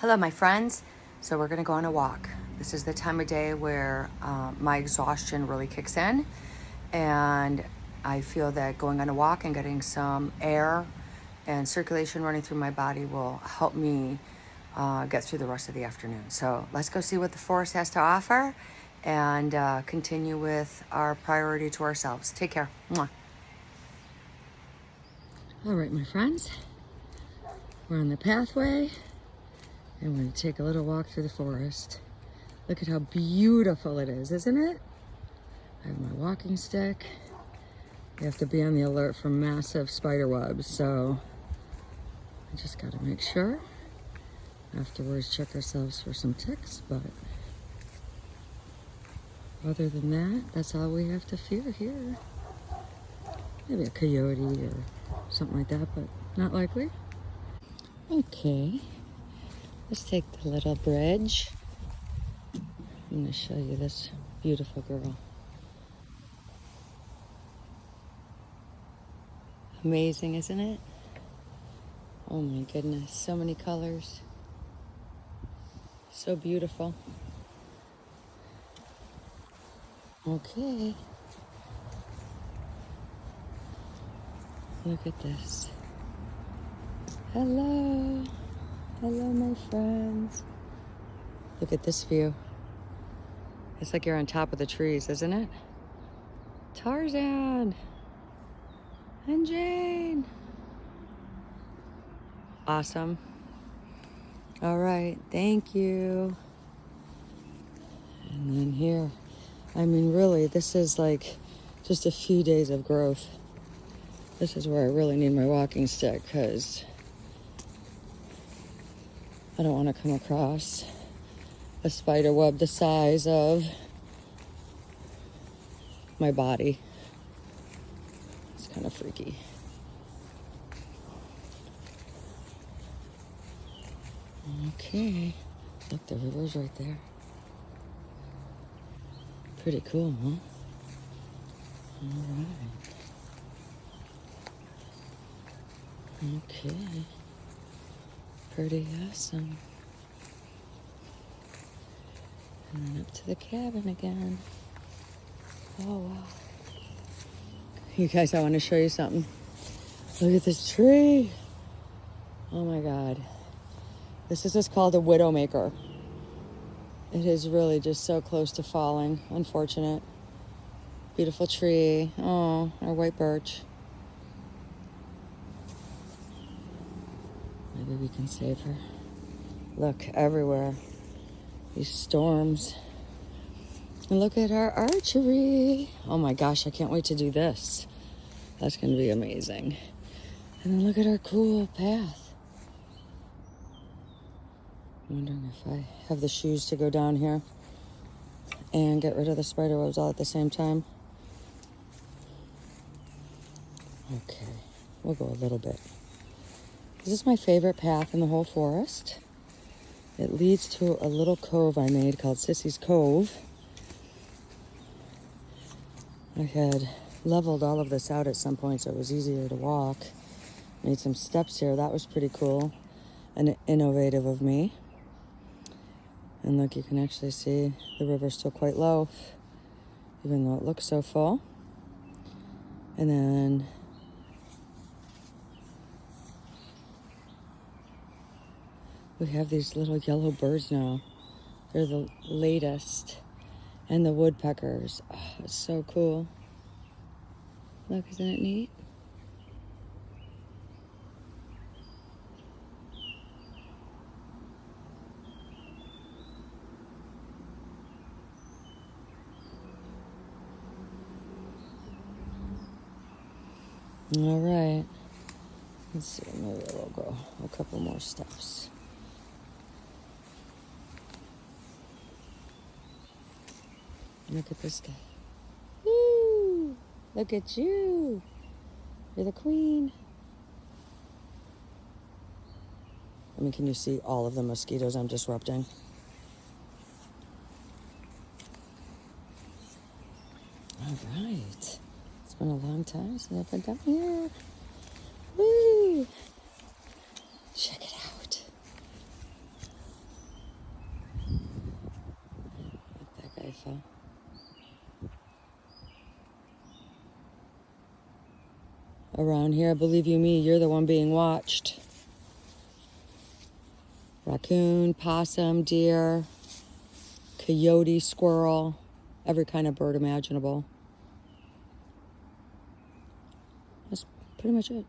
Hello, my friends. So we're gonna go on a walk. This is the time of day where my exhaustion really kicks in, and I feel that going on a walk and getting some air and circulation running through my body will help me get through the rest of the afternoon. So let's go see what the forest has to offer and continue with our priority to ourselves. Take care. Mwah. All right, my friends, we're on the pathway. And we're going to take a little walk through the forest. Look at how beautiful it is, isn't it? I have my walking stick. You have to be on the alert for massive spider webs, so I just got to make sure. Afterwards, check ourselves for some ticks, but other than that, that's all we have to fear here. Maybe a coyote or something like that, but not likely. Okay. Let's take the little bridge. I'm going to show you this beautiful girl. Amazing, isn't it? Oh my goodness, so many colors. So beautiful. Okay. Look at this. Hello. Hello, my friends. Look at this view. It's like you're on top of the trees, isn't it? Tarzan and Jane. Awesome. All right, thank you. And then here, I mean, really, this is like just a few days of growth. This is where I really need my walking stick because I don't want to come across a spider web the size of my body. It's kind of freaky. Okay, look, the river's right there. Pretty cool, huh? All right. Okay. Pretty awesome. And then up to the cabin again. Oh, wow. You guys, I want to show you something. Look at this tree. Oh my God. This is just called a widowmaker. It is really just so close to falling. Unfortunate. Beautiful tree. Oh, our white birch. Maybe we can save her. Look, everywhere. These storms. And look at our archery. Oh my gosh, I can't wait to do this. That's going to be amazing. And then look at our cool path. I'm wondering if I have the shoes to go down here and get rid of the spider webs all at the same time. Okay, we'll go a little bit. This is my favorite path in the whole forest. It leads to a little cove I made called Sissy's Cove. I had leveled all of this out at some point so it was easier to walk. Made some steps here. That was pretty cool and innovative of me. And look, you can actually see the river's still quite low, even though it looks so full. And then we have these little yellow birds now. They're the latest. And the woodpeckers. Oh, it's so cool. Look, isn't it neat? All right. Let's see, maybe we'll go a couple more steps. Look at this guy. Woo! Look at you. You're the queen. I mean, can you see all of the mosquitoes I'm disrupting? All right. It's been a long time since I've been down here. Woo! Check it out. beautiful. Around here, believe you me, you're the one being watched. Raccoon, possum, deer, coyote, squirrel, every kind of bird imaginable. That's pretty much it.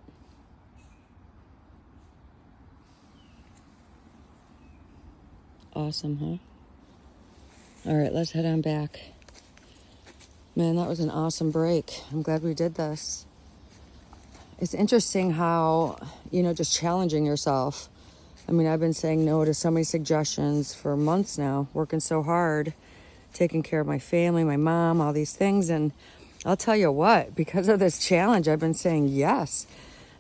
Awesome, huh? All right, let's head on back. Man, that was an awesome break. I'm glad we did this. It's interesting how, just challenging yourself. I mean, I've been saying no to so many suggestions for months now, working so hard, taking care of my family, my mom, all these things. And I'll tell you what, because of this challenge, I've been saying yes.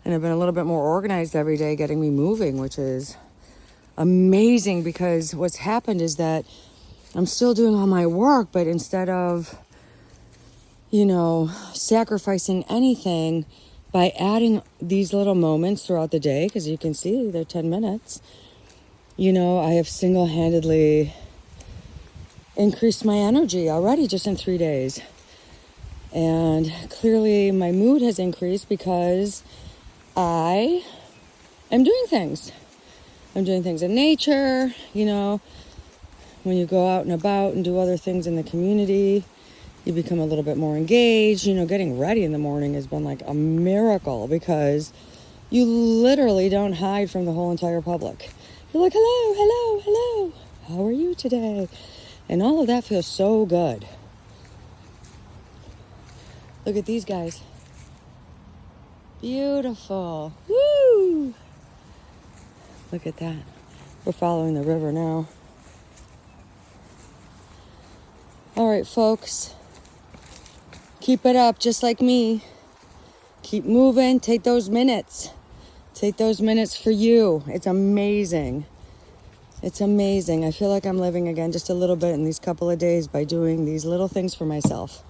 And I've been a little bit more organized every day, getting me moving, which is amazing, because what's happened is that I'm still doing all my work, but instead of, sacrificing anything, by adding these little moments throughout the day, because you can see they're 10 minutes, I have single-handedly increased my energy already just in 3 days. And clearly my mood has increased because I am doing things. I'm doing things in nature, when you go out and about and do other things in the community, you become a little bit more engaged. Getting ready in the morning has been like a miracle, because you literally don't hide from the whole entire public. You're like, hello, hello, hello. How are you today? And all of that feels so good. Look at these guys. Beautiful. Woo! Look at that. We're following the river now. All right, folks. Keep it up, just like me. Keep moving. Take those minutes. Take those minutes for you. It's amazing. It's amazing. I feel like I'm living again just a little bit in these couple of days by doing these little things for myself.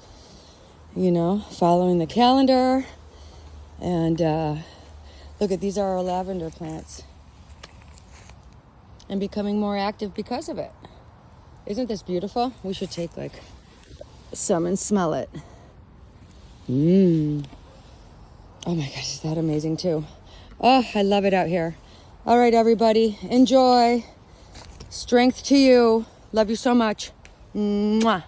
Following the calendar. And look at, these are our lavender plants. And becoming more active because of it. Isn't this beautiful? We should take some and smell it. Oh my gosh, is that amazing too? Oh, I love it out here. All right, everybody, enjoy. Strength to you. Love you so much. Mwah.